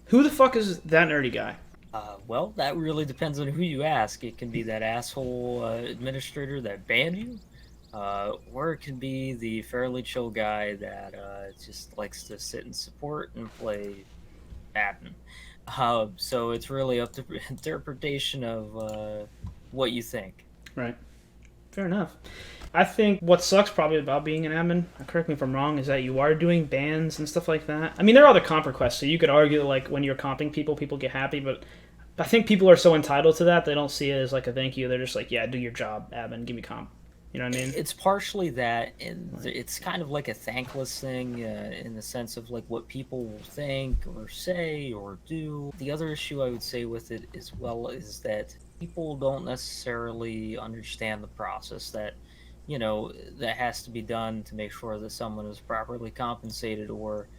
Who the fuck is that nerdy guy? Well, that really depends on who you ask. It can be that asshole administrator that banned you, or it can be the fairly chill guy that just likes to sit and support and play Madden. So it's really up to interpretation of what you think. Right. Fair enough. I think what sucks probably about being an admin, correct me if I'm wrong, is that you are doing bans and stuff like that. I mean, there are other comp requests, so you could argue that, like, when you're comping people, people get happy, but I think people are so entitled to that, they don't see it as like a thank you. They're just like, yeah, do your job, admin, give me comp. You know what I mean? It's partially that, and Right. it's kind of like a thankless thing in the sense of like what people will think or say or do. The other issue I would say with it as well is that people don't necessarily understand the process that that has to be done to make sure that someone is properly compensated or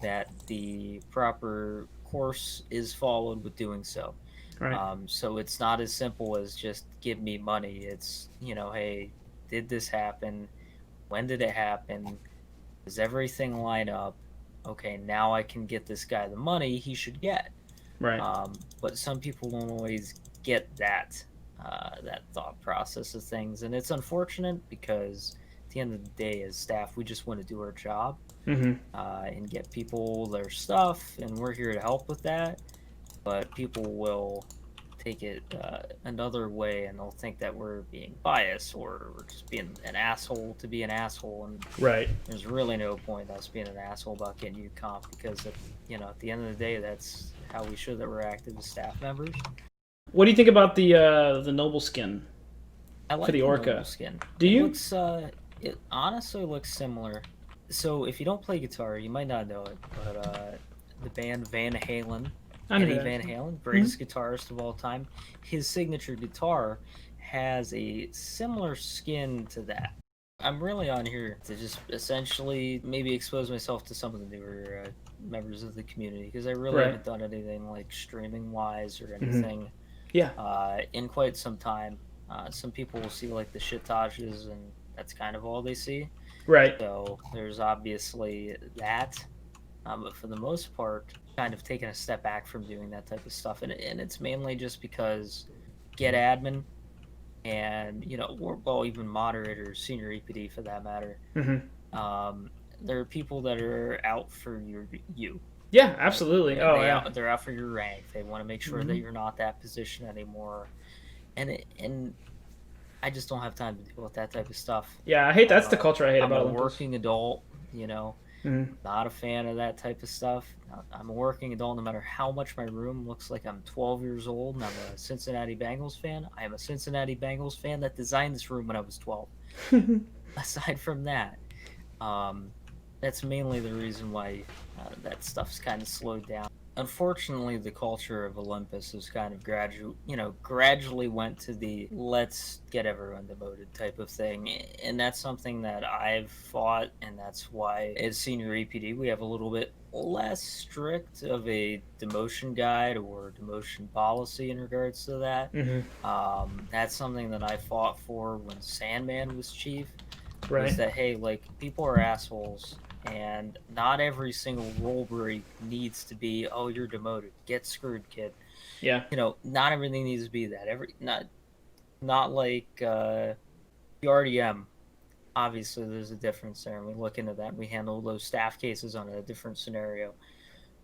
that the proper course is followed with doing so. Right. So it's not as simple as just give me money. It's, hey, did this happen? When did it happen? Does everything line up? Okay, now I can get this guy the money he should get. Right. But some people don't always get that thought process of things, and it's unfortunate because at the end of the day, as staff, we just want to do our job Mm-hmm. and get people their stuff, and we're here to help with that. But people will take it another way, and they'll think that we're being biased or we're just being an asshole to be an asshole, and Right. there's really no point in us being an asshole about getting you comp because at the end of the day, that's how we should have reacted as staff members. What do you think about the noble skin I for like the the noble orca? skin. Do you? It honestly looks similar. So if you don't play guitar, you might not know it, but the band Van Halen, I know who Eddie that is. Van Halen, Mm-hmm. greatest guitarist of all time, his signature guitar has a similar skin to that. I'm really on here to just essentially maybe expose myself to some of the newer members of the community because I really Right. haven't done anything like streaming wise or Mm-hmm. anything Yeah. in quite some time. Some people will see like the shitages, and that's kind of all they see. Right. So there's obviously that, but for the most part, kind of taking a step back from doing that type of stuff, and it's mainly just because get admin and or well even moderator, senior EPD for that matter. Mm-hmm. Um, there are people that are out for you, Yeah. right? Absolutely. Oh yeah. They're out for your rank. They want to make sure that Mm-hmm. you're not that position anymore, and I just don't have time to deal with that type of stuff. Yeah. I hate that's the culture I hate I'm about a Olympus. working adult, you know, Mm-hmm. not a fan of that type of stuff. I'm a working adult no matter how much my room looks like I'm 12 years old and I'm a Cincinnati Bengals fan. I am a Cincinnati Bengals fan that designed this room when I was 12. Aside from that, um, that's mainly the reason why that stuff's kind of slowed down. Unfortunately, the culture of Olympus has kind of gradually went to the let's get everyone demoted type of thing, and that's something that I've fought, and that's why as senior EPD we have a little bit less strict of a demotion guide or demotion policy in regards to that. Mm-hmm. That's something that I fought for when Sandman was chief, was Right. that hey, like people are assholes and not every single role break needs to be oh you're demoted, get screwed kid. Yeah. Not everything needs to be that. Not like the RDM. Obviously there's a difference there and we look into that and we handle those staff cases on a different scenario.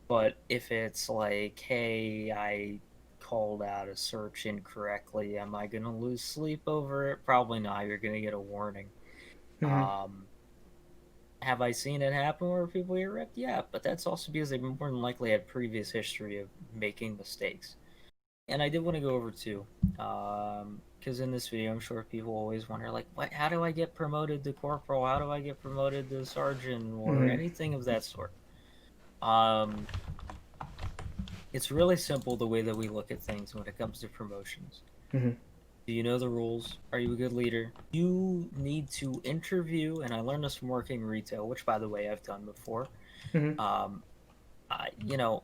But if it's like hey, I called out a search incorrectly, am I gonna lose sleep over it? Probably not. You're gonna get a warning. Mm-hmm. um Have I seen it happen where people get ripped? Yeah, but that's also because they more than likely had previous history of making mistakes. And I did want to go over too, because in this video, I'm sure people always wonder, like, what? How do I get promoted to corporal? How do I get promoted to sergeant or Mm-hmm. anything of that sort? Um, it's really simple the way that we look at things when it comes to promotions. Mm-hmm. Do you know the rules? Are you a good leader? You need to interview, and I learned this from working retail, which, by the way, I've done before. Mm-hmm. Um, you know,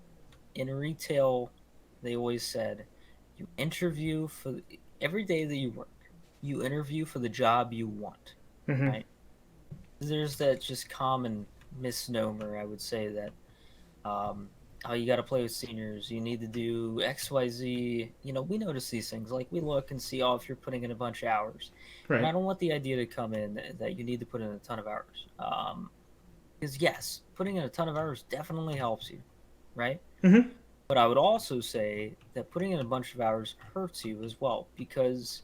in retail, they always said you interview for every day that you work. You interview for the job you want, Mm-hmm. right? There's that just common misnomer, I would say, that um, oh, you got to play with seniors. You need to do XYZ. You know, we notice these things. Like, we look and see, oh, if you're putting in a bunch of hours. And I Right. don't want the idea to come in that you need to put in a ton of hours. Because, yes, putting in a ton of hours definitely helps you, right? Mm-hmm. But I would also say that putting in a bunch of hours hurts you as well, because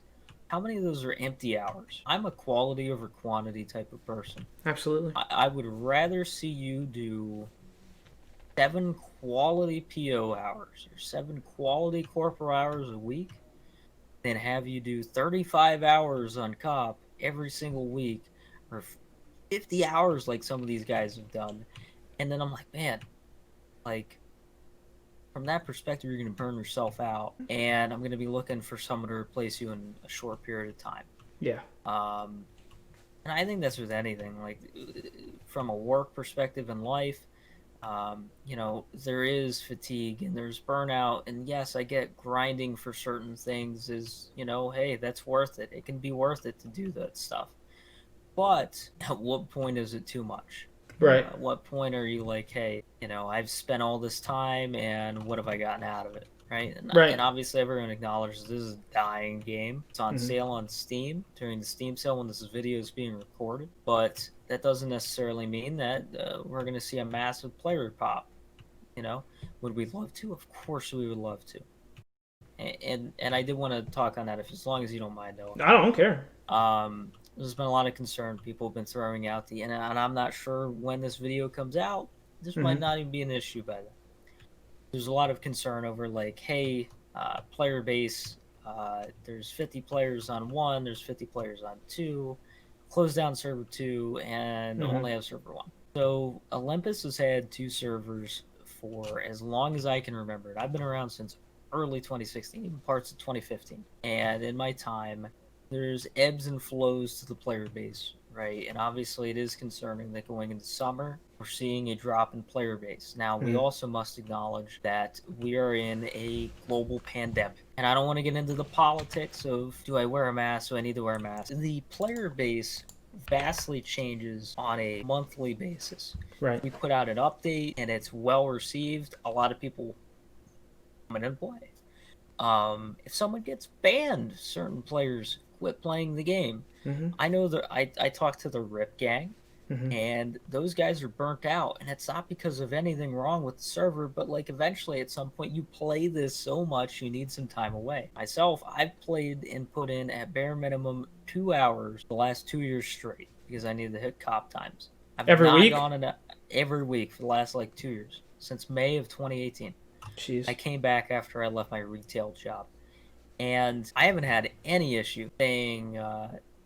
how many of those are empty hours? I'm a quality over quantity type of person. Absolutely. I would rather see you do 7 quality PO hours or 7 quality corporal hours a week than have you do 35 hours on cop every single week, or 50 hours like some of these guys have done. And then I'm like, man, like, from that perspective, you're going to burn yourself out, and I'm going to be looking for someone to replace you in a short period of time. Yeah. And I think that's with anything, like, from a work perspective in life. You know, there is fatigue and there's burnout, and yes, I get grinding for certain things is, you know, hey, that's worth it. It can be worth it to do that stuff. But at what point is it too much? Right. At what point are you like, hey, you know, I've spent all this time and what have I gotten out of it? Right. And Right. obviously, everyone acknowledges this is a dying game. It's on Mm-hmm. sale on Steam during the Steam sale when this video is being recorded. But that doesn't necessarily mean that we're going to see a massive player pop. You know, would we love to? Of course, we would love to. And I did want to talk on that, if as long as you don't mind, Noah. I don't care. There's been a lot of concern. People have been throwing out and I'm not sure when this video comes out. This might Mm-hmm. not even be an issue by then. There's a lot of concern over, like, hey, player base, there's 50 players on 1, there's 50 players on 2, close down server 2, and Mm-hmm. only have server 1. So Olympus has had 2 servers for as long as I can remember it. I've been around since early 2016, even parts of 2015. And in my time, there's ebbs and flows to the player base, right? And obviously it is concerning that going into summer, we're seeing a drop in player base. Now, we Mm-hmm. also must acknowledge that we are in a global pandemic. And I don't want to get into the politics of, do I wear a mask? Do I need to wear a mask? The player base vastly changes on a monthly basis. Right. We put out an update and it's well received. A lot of people come in and play. If someone gets banned, certain players quit playing the game. Mm-hmm. I know that I talked to the RIP gang, Mm-hmm. and those guys are burnt out, and it's not because of anything wrong with the server, but like eventually at some point you play this so much you need some time away. Myself, I've played and put in at bare minimum 2 hours the last 2 years straight because I needed to hit cop times. I've Every not week? gone in every week for the last like 2 years since May of 2018. Jeez. I came back after I left my retail job, and I haven't had any issue staying,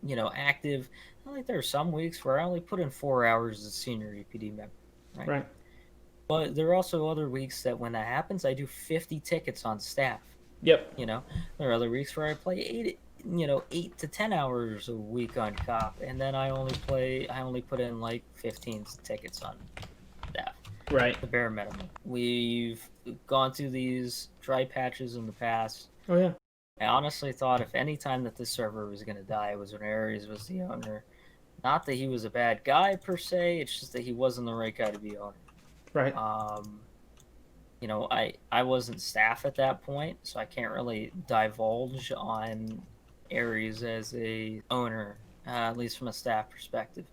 you know, active. I think there are some weeks where I only put in 4 hours as a senior EPD member, right? Right. But there are also other weeks that when that happens, I do 50 tickets on staff. Yep. You know, there are other weeks where I play 8 to 10 hours a week on cop, and then I only put in like 15 tickets on staff. Right. The bare minimum. We've gone through these dry patches in the past. Oh yeah. I honestly thought if any time that this server was going to die, it was when Ares was the owner. Not that he was a bad guy per se, it's just that he wasn't the right guy to be owner. Right. You know, I wasn't staff at that point, so I can't really divulge on Ares as a owner, at least from a staff perspective.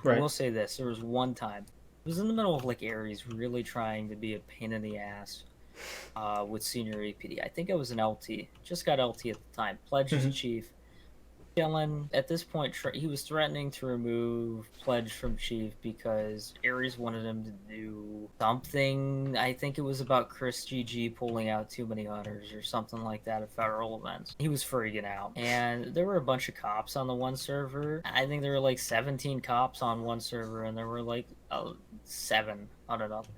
Right. I will say this, there was one time, it was in the middle of like Ares really trying to be a pain in the ass with senior APD. I think I was an LT, just got LT at the time, pledged as chief, chilling. At this point, he was threatening to remove pledge from chief because Ares wanted him to do something. I think it was about ChrissGG pulling out too many hunters or something like that at federal events. He was freaking out, and there were a bunch of cops on the one server. I think there were like 17 cops on one server, and there were like 7 on another.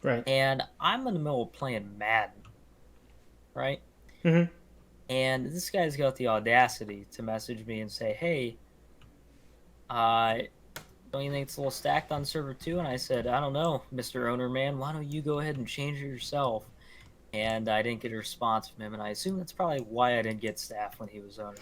Right. And I'm in the middle of playing Madden, right? Mm-hmm. And this guy's got the audacity to message me and say, hey, don't you think it's a little stacked on server 2? And I said, I don't know, Mr. Owner Man. Why don't you go ahead and change it yourself? and I didn't get a response from him, and I assume that's probably why I didn't get staff when he was owner.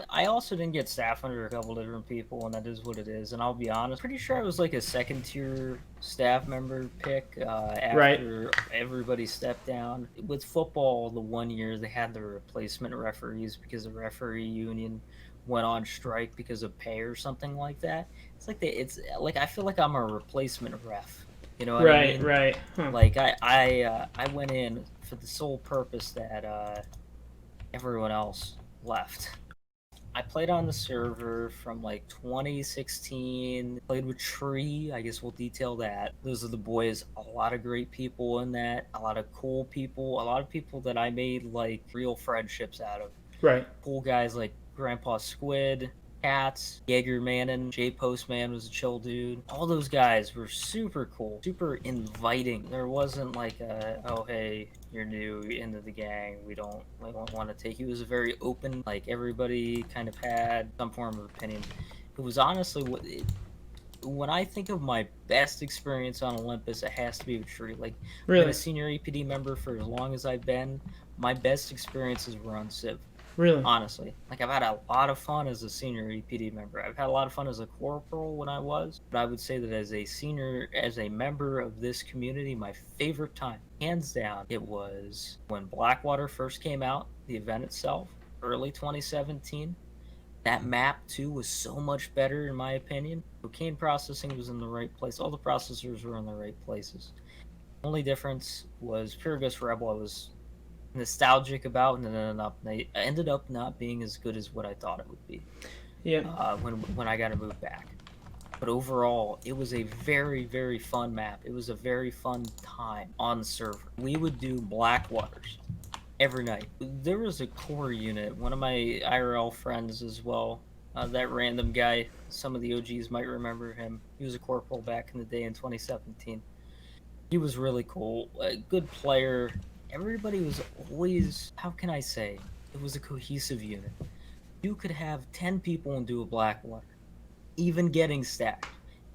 I also didn't get staff under a couple different people, and that is what it is. And I'll be honest, pretty sure I was like a second tier staff member pick after everybody stepped down. With football, the 1 year they had the replacement referees because the referee union went on strike because of pay or something like that. It's like I feel like I'm a replacement ref. You know what I mean? Right. Huh. Like I went in for the sole purpose that everyone else left. I played on the server from like 2016. Played with Tree. I guess we'll detail that. Those are the boys. A lot of great people in that. A lot of cool people. A lot of people that I made like real friendships out of. Right. Cool guys like GrandpaSquid, Cats, Jaeger Mannon, J Postman was a chill dude. All those guys were super cool, super inviting. There wasn't like a, oh hey, you're new into the gang, we don't want to take you. It was a very open, like everybody kind of had some form of opinion. It was honestly when I think of my best experience on Olympus, it has to be with Tree. Like, really? I've been a senior EPD member for as long as I've been. My best experiences were on Civ. Really? Honestly. Like, I've had a lot of fun as a senior EPD member. I've had a lot of fun as a corporal when I was, but I would say that as a senior, as a member of this community, my favorite time, hands down, it was when Blackwater first came out, the event itself, early 2017. That map, too, was so much better, in my opinion. Cocaine processing was in the right place. All the processors were in the right places. Only difference was Pure Ghost Rebel I was nostalgic about, and then ended up not being as good as what I thought it would be. Yeah. When I got to move back. But overall, it was a very, very fun map. It was a very fun time on the server. We would do Blackwaters every night. There was a core unit, one of my IRL friends as well, ThatRandomGuy. Some of the OGs might remember him. He was a corporal back in the day in 2017. He was really cool, a good player. Everybody was always, how can I say, it was a cohesive unit. You could have 10 people and do a Blackwater, even getting stacked.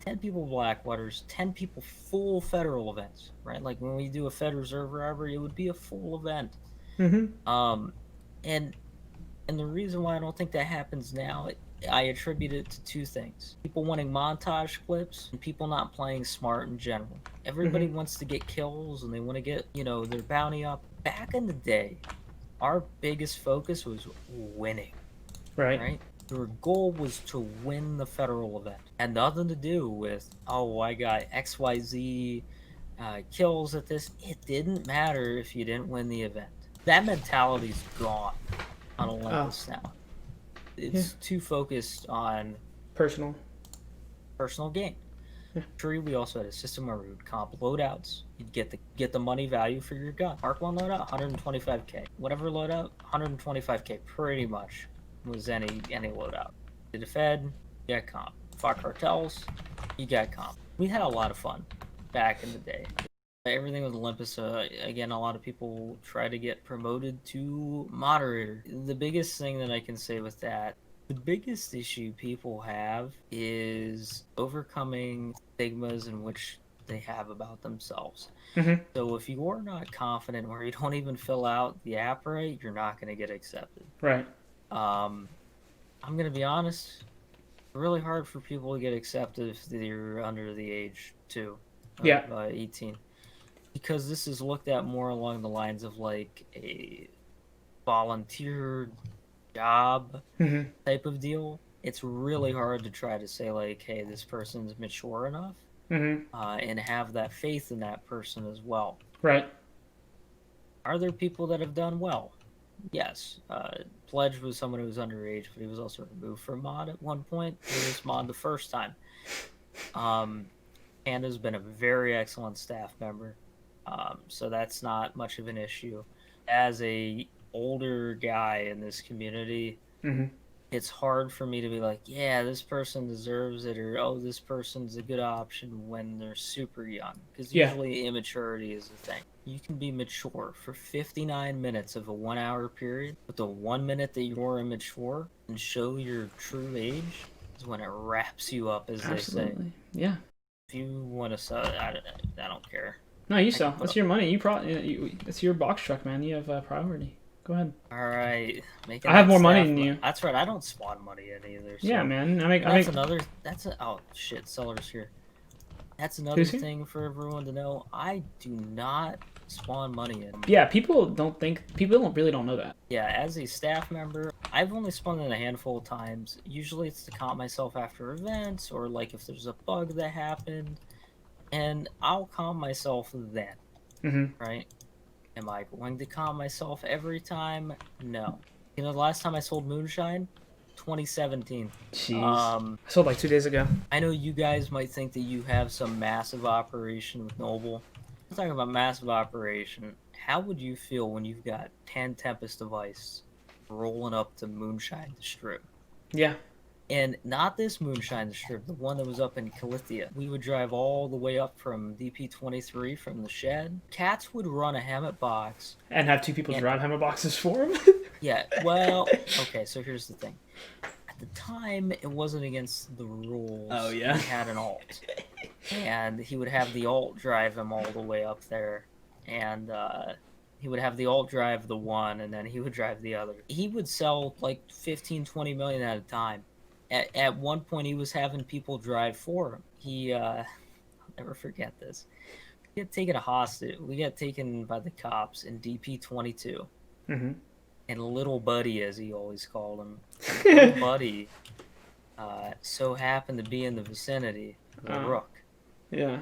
10 people Blackwaters, 10 people full federal events, right? Like when we do a Fed Reserve robbery, it would be a full event. Mm-hmm. And the reason why I don't think that happens now, I attribute it to two things. People wanting montage clips and people not playing smart in general. Everybody wants to get kills and they want to get, their bounty up. Back in the day, our biggest focus was winning. Right? Your goal was to win the federal event. Had nothing to do with, I got XYZ kills at this. It didn't matter if you didn't win the event. That mentality's gone on Olympus now. It's too focused on personal gain. Tree, we also had a system where we would comp loadouts. You'd get the money value for your gun. Mark 1 loadout, 125k. Whatever loadout, 125k pretty much was any loadout. Did a Fed, you got comp. Fought cartels, you got comp. We had a lot of fun back in the day. Everything with Olympus, again, a lot of people try to get promoted to moderator. The biggest thing that I can say with that, the biggest issue people have is overcoming stigmas in which they have about themselves. So if you are not confident or you don't even fill out the app right, you're not going to get accepted. Right. I'm going to be honest, it's really hard for people to get accepted if they're under the age of 18. Because this is looked at more along the lines of like a volunteer job type of deal. It's really hard to try to say like, hey, this person's mature enough and have that faith in that person as well. Right. Are there people that have done well? Yes. Pledge was someone who was underage, but he was also removed from mod at one point. He was mod the first time. Panda's been a very excellent staff member. So that's not much of an issue. As a older guy in this community, it's hard for me to be like, yeah, this person deserves it, or oh, this person's a good option when they're super young. Because usually immaturity is the thing. You can be mature for 59 minutes of a 1 hour period, but the 1 minute that you're immature and show your true age is when it wraps you up, as they say. Yeah. If you want to, I don't care. No, you sell. That's your money. It's your box truck, man. You have priority. Go ahead. All right, I have more money than you. That's right. I don't spawn money in either. So Yeah, man. I make. Oh shit, seller's here. That's another Who's here? thing for everyone to know. I do not spawn money in. Yeah, people really don't know that. Yeah, as a staff member, I've only spawned in a handful of times. Usually it's to comp myself after events or like if there's a bug that happened, and I'll calm myself then. Right? Am I going to calm myself every time? No. You know, the last time I sold moonshine, 2017. Jeez. I sold like 2 days ago. I know you guys might think that you have some massive operation with Noble. I'm talking about massive operation. How would you feel when you've got 10 Tempest device rolling up to moonshine the strip? Yeah. And not this moonshine the strip, the one that was up in Calithia. We would drive all the way up from DP23 from the shed. Cats would run a Hammett box. And have 2 people drive Hammett boxes for him? Yeah, well, okay, so here's the thing. At the time, it wasn't against the rules. Oh, yeah? He had an alt. And he would have the alt drive him all the way up there. And he would have the alt drive the one, and then he would drive the other. He would sell like 15, 20 million at a time. At one point, he was having people drive for him. I'll never forget this. We got taken hostage. We got taken by the cops in DP22. Mm-hmm. And Little Buddy, as he always called him, Little Buddy, so happened to be in the vicinity of the Rook. Yeah.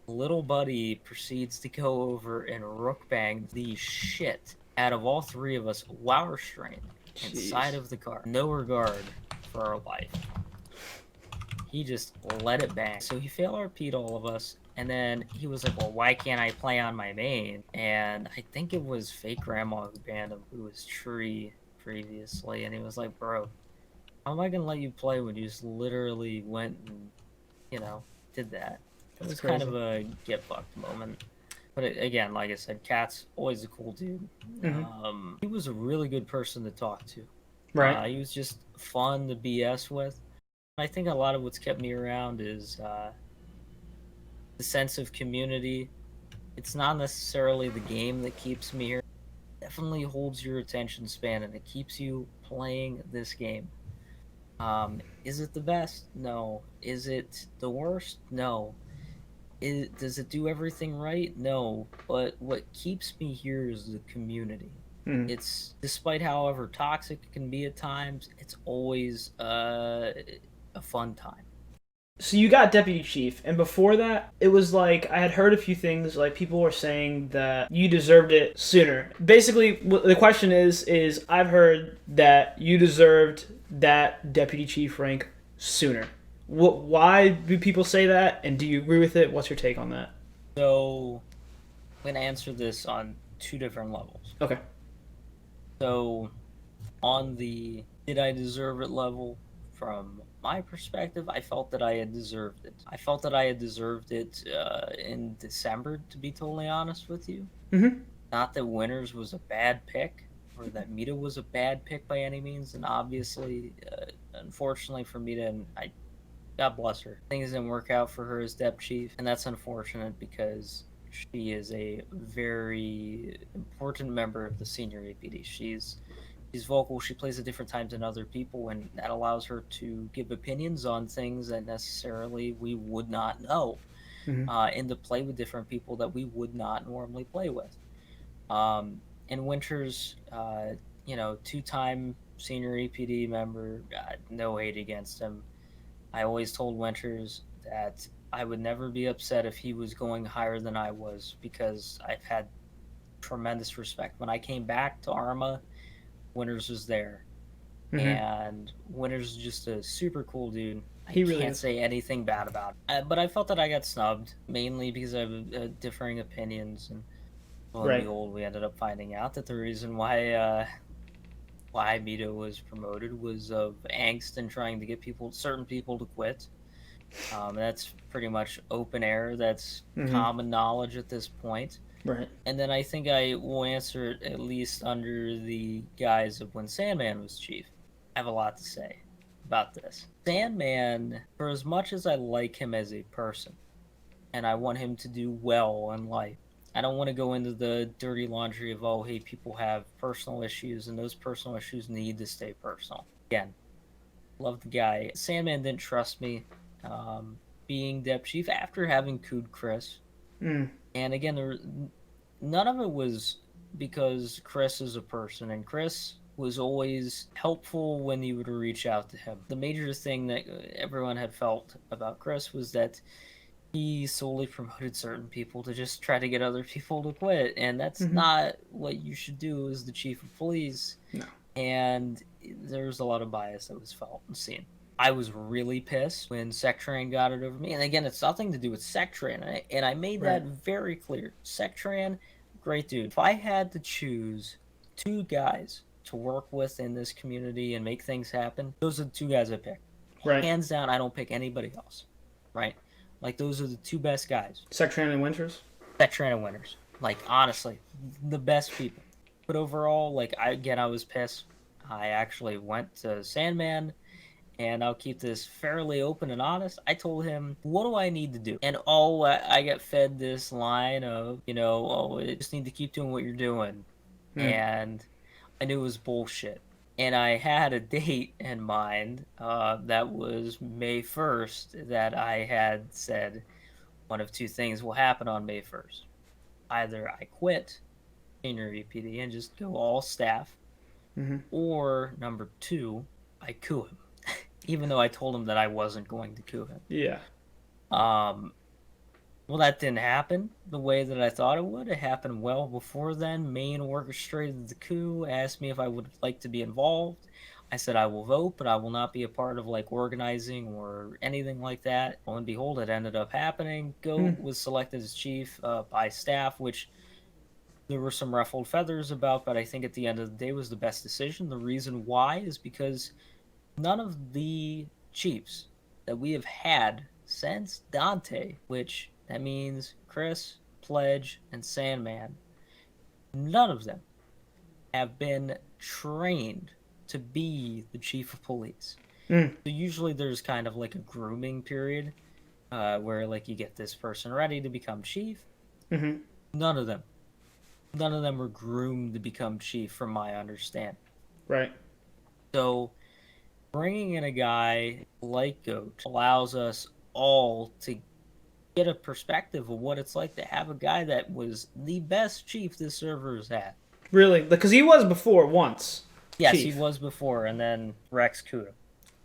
Little Buddy proceeds to go over and rook bang the shit out of all 3 of us while restrained inside of the car. No regard for our life. He just let it bang. So he fail RP'd all of us, and then he was like, well, why can't I play on my main? And I think it was fake grandma who banned him, who was Tree previously, and he was like, bro, how am I gonna let you play when you just literally went and, you know, did that? It was kind of a get fucked moment. But again, like I said, Cat's always a cool dude. Mm-hmm. He was a really good person to talk to. Right. He was just fun to BS with. I think a lot of what's kept me around is the sense of community. It's not necessarily the game that keeps me here. It definitely holds your attention span, and it keeps you playing this game. Is it the best? No. Is it the worst? No. Does it do everything right? No. But what keeps me here is the community. It's, despite however toxic it can be at times, it's always a fun time. So you got Deputy Cheif, and before that, it was like, I had heard a few things, like people were saying that you deserved it sooner. Basically, the question is I've heard that you deserved that Deputy Cheif rank sooner. Why do people say that, and do you agree with it? What's your take on that? So, I'm going to answer this on 2 different levels. Okay. So, on the did I deserve it level, from my perspective, I felt that I had deserved it. I felt that I had deserved it in December, to be totally honest with you. Mm-hmm. Not that Winters was a bad pick, or that Mita was a bad pick by any means, and obviously, unfortunately for Mita, God bless her, things didn't work out for her as Dep Chief, and that's unfortunate because she is a very important member of the senior APD. She's vocal, she plays at different times than other people, and that allows her to give opinions on things that necessarily we would not know, and to play with different people that we would not normally play with. And Winters, 2-time senior APD member, no hate against him. I always told Winters that I would never be upset if he was going higher than I was, because I've had tremendous respect. When I came back to Arma, Winters was there. And Winters is just a super cool dude. I can't say anything bad about it. But I felt that I got snubbed, mainly because I have differing opinions. And lo and behold, we ended up finding out that the reason why Mito was promoted was of angst and trying to get certain people to quit. That's pretty much open air. That's common knowledge at this point. Right. And then I think I will answer it at least under the guise of when Sandman was chief. I have a lot to say about this. Sandman, for as much as I like him as a person, and I want him to do well in life. I don't want to go into the dirty laundry of, oh, hey, people have personal issues, and those personal issues need to stay personal. Again, love the guy. Sandman didn't trust me being Dep Chief after having cooed Chris. Mm. And again, none of it was because Chris is a person, and Chris was always helpful when you would reach out to him. The major thing that everyone had felt about Chris was that he solely promoted certain people to just try to get other people to quit, and that's not what you should do as the chief of police. No. And there was a lot of bias that was felt and seen. I was really pissed when SecTran got it over me, and again, it's nothing to do with SecTran, and I made that very clear. SecTran, great dude. If I had to choose 2 guys to work with in this community and make things happen, those are the 2 guys I pick. Right. Hands down, I don't pick anybody else. Right? Like, those are the 2 best guys. SecTran and Winters? SecTran and Winters. Like, honestly, the best people. But overall, like, I was pissed. I actually went to Sandman, and I'll keep this fairly open and honest. I told him, what do I need to do? And I get fed this line of, you just need to keep doing what you're doing. And I knew it was bullshit. And I had a date in mind that was May 1st that I had said one of 2 things will happen on May 1st. Either I quit senior EPD and just go all staff, or number 2, I coup him. Even though I told him that I wasn't going to coup him. Yeah. Well, that didn't happen the way that I thought it would. It happened well before then. Maine orchestrated the coup, asked me if I would like to be involved. I said I will vote, but I will not be a part of organizing or anything like that. Lo and behold, it ended up happening. Goat was selected as chief by staff, which there were some ruffled feathers about, but I think at the end of the day was the best decision. The reason why is because none of the chiefs that we have had since Dante, which that means Chris, Pledge, and Sandman, none of them have been trained to be the chief of police. So usually there's kind of like a grooming period where you get this person ready to become chief. None of them were groomed to become chief from my understanding. Right. So bringing in a guy like Goat allows us all to get a perspective of what it's like to have a guy that was the best chief this server has had. Really? Because he was before once. Yes, chief. he was before, and then Rex cooed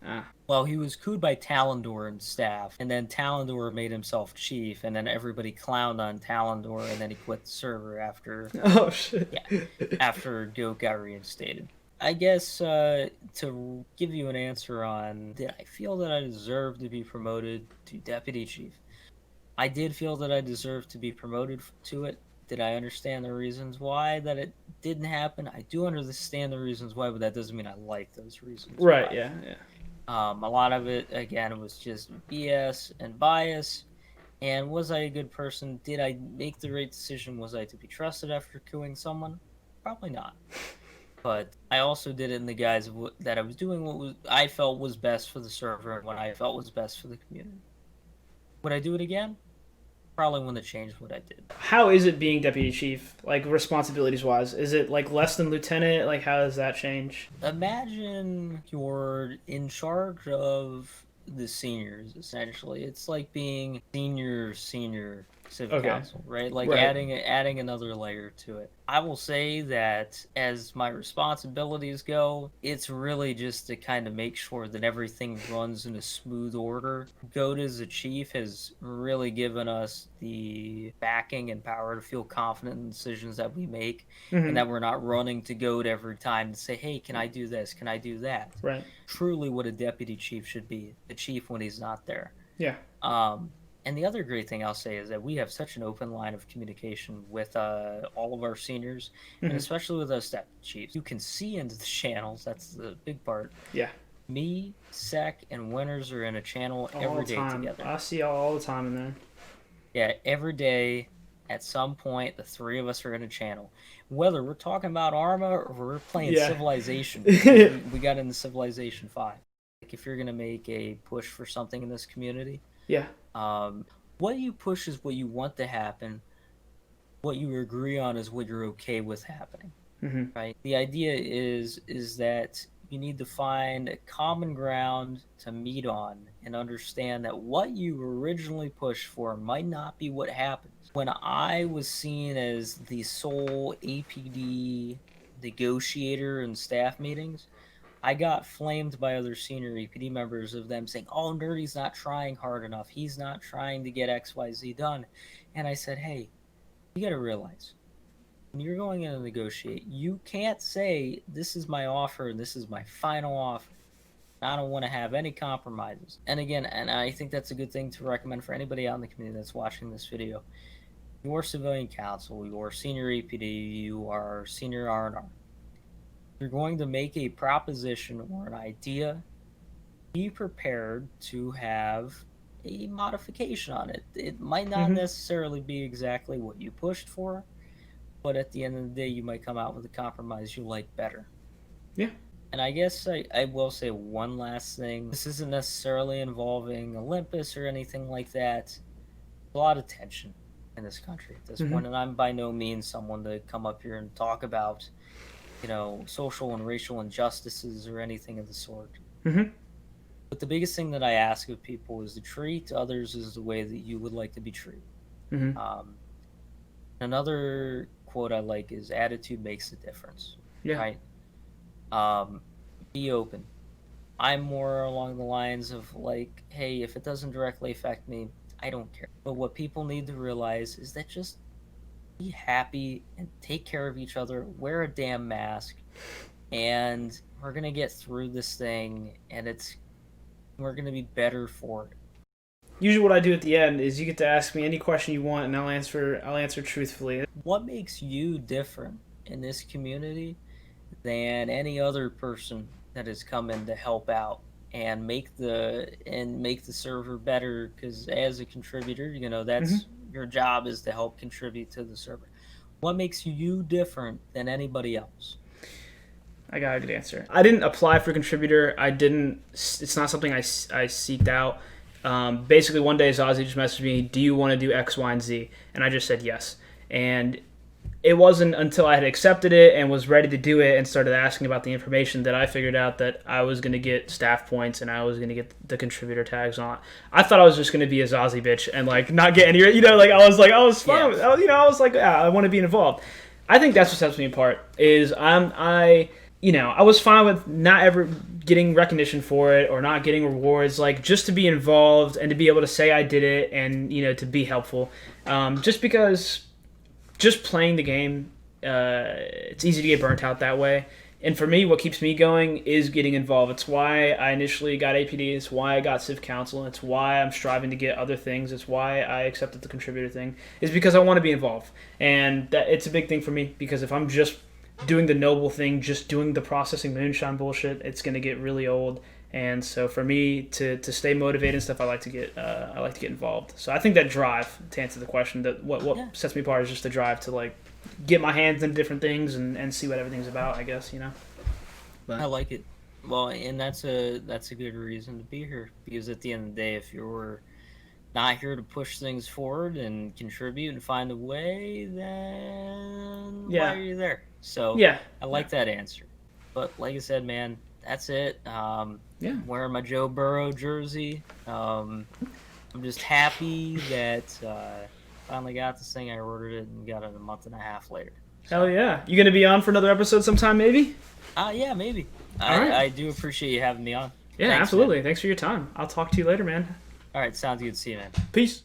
him. Well, he was cooed by Talendor and staff, and then Talendor made himself chief, and then everybody clowned on Talendor, and then he quit the server after... Oh, shit. Yeah, after Goat got reinstated. I guess to give you an answer on, did I feel that I deserved to be promoted to Deputy Chief? I did feel that I deserved to be promoted to it. Did I understand the reasons why that it didn't happen? I do understand the reasons why, but that doesn't mean I like those reasons. Right, why. yeah. A lot of it, again, was just BS and bias. And was I a good person? Did I make the right decision? Was I to be trusted after cooing someone? Probably not. But I also did it in the guise of that I was doing what I felt was best for the server and what I felt was best for the community. Would I do it again? Probably wouldn't have changed what I did. How is it being deputy chief, responsibilities-wise? Is it, less than lieutenant? How does that change? Imagine you're in charge of the seniors, essentially. It's like being senior civic council, right? Adding another layer to it. I will say that as my responsibilities go, it's really just to kind of make sure that everything runs in a smooth order. Goat as a chief has really given us the backing and power to feel confident in the decisions that we make, and that we're not running to Goat every time to say, hey, can I do this? Can I do that? Right. Truly what a deputy chief should be, the chief when he's not there. Yeah. And the other great thing I'll say is that we have such an open line of communication with all of our seniors, and especially with us step chiefs. You can see into the channels. That's the big part. Yeah. Me, Sec, and Winters are in a channel every day together. I see y'all all the time in there. Yeah, every day, at some point, the 3 of us are in a channel. Whether we're talking about Arma or we're playing Civilization. We got into Civilization 5. If you're going to make a push for something in this community... Yeah. what you push is what you want to happen. What you agree on is what you're okay with happening. Right? The idea is that you need to find a common ground to meet on and understand that what you originally pushed for might not be what happens. When I was seen as the sole APD negotiator in staff meetings, I got flamed by other senior APD members of them saying, oh, Nerdy's not trying hard enough. He's not trying to get XYZ done. And I said, hey, you got to realize, when you're going in to negotiate, you can't say, this is my offer, this is my final offer. I don't want to have any compromises. And again, and I think that's a good thing to recommend for anybody out in the community that's watching this video. Your civilian counsel, your senior APD, you are senior R&R. You're going to make a proposition or an idea, be prepared to have a modification on it. It might not necessarily be exactly what you pushed for, but at the end of the day, you might come out with a compromise you like better. Yeah. And I guess I will say one last thing. This isn't necessarily involving Olympus or anything like that. A lot of tension in this country at this point, and I'm by no means someone to come up here and talk about, you know, social and racial injustices or anything of the sort. But the biggest thing that I ask of people is to treat others as the way that you would like to be treated. Another quote I like is, attitude makes a difference. Right? Be open. I'm more along the lines of like, hey, if it doesn't directly affect me, I don't care. But what people need to realize is that just be happy and take care of each other, wear a damn mask, and we're going to get through this thing, and we're going to be better for it. Usually what I do at the end is you get to ask me any question you want, and I'll answer truthfully. What makes you different in this community than any other person that has come in to help out and make the server better? Because as a contributor, you know, that's your job, is to help contribute to the server. What makes you different than anybody else? I got a good answer. I didn't apply for contributor. It's not something I seeked out. Basically, one day Zahzi just messaged me, do you want to do X, Y, and Z? And I just said yes. And it wasn't until I had accepted it and was ready to do it and started asking about the information that I figured out that I was going to get staff points and I was going to get the contributor tags on. I thought I was just going to be a Zahzi bitch and like not get any, you know, like I was fine. Yeah. I was like, yeah, I want to be involved. I think that's what sets me apart. Is I was fine with not ever getting recognition for it or not getting rewards, like just to be involved and to be able to say I did it and, you know, to be helpful. Just because just playing the game, it's easy to get burnt out that way. And for me, what keeps me going is getting involved. It's why I initially got APD. It's why I got Civ Council. It's why I'm striving to get other things. It's why I accepted the contributor thing. Is because I want to be involved. And it's a big thing for me, because if I'm just doing the noble thing, just doing the processing moonshine bullshit, it's going to get really old. And so for me to stay motivated and stuff, I like to get involved. So I think that drive, to answer the question, that what sets me apart is just the drive to like get my hands in different things and see what everything's about, I guess, you know. But I like it. Well, and that's a good reason to be here, because at the end of the day, if you're not here to push things forward and contribute and find a way, then why are you there? So I like that answer. But like I said, man, that's it. I'm wearing my Joe Burrow jersey. I'm just happy that finally got this thing. I ordered it and got it a month and a half later. So. Hell yeah. You going to be on for another episode sometime, maybe? Yeah, maybe. I do appreciate you having me on. Yeah, thanks, absolutely. Man. Thanks for your time. I'll talk to you later, man. All right, sounds good. See you, man. Peace.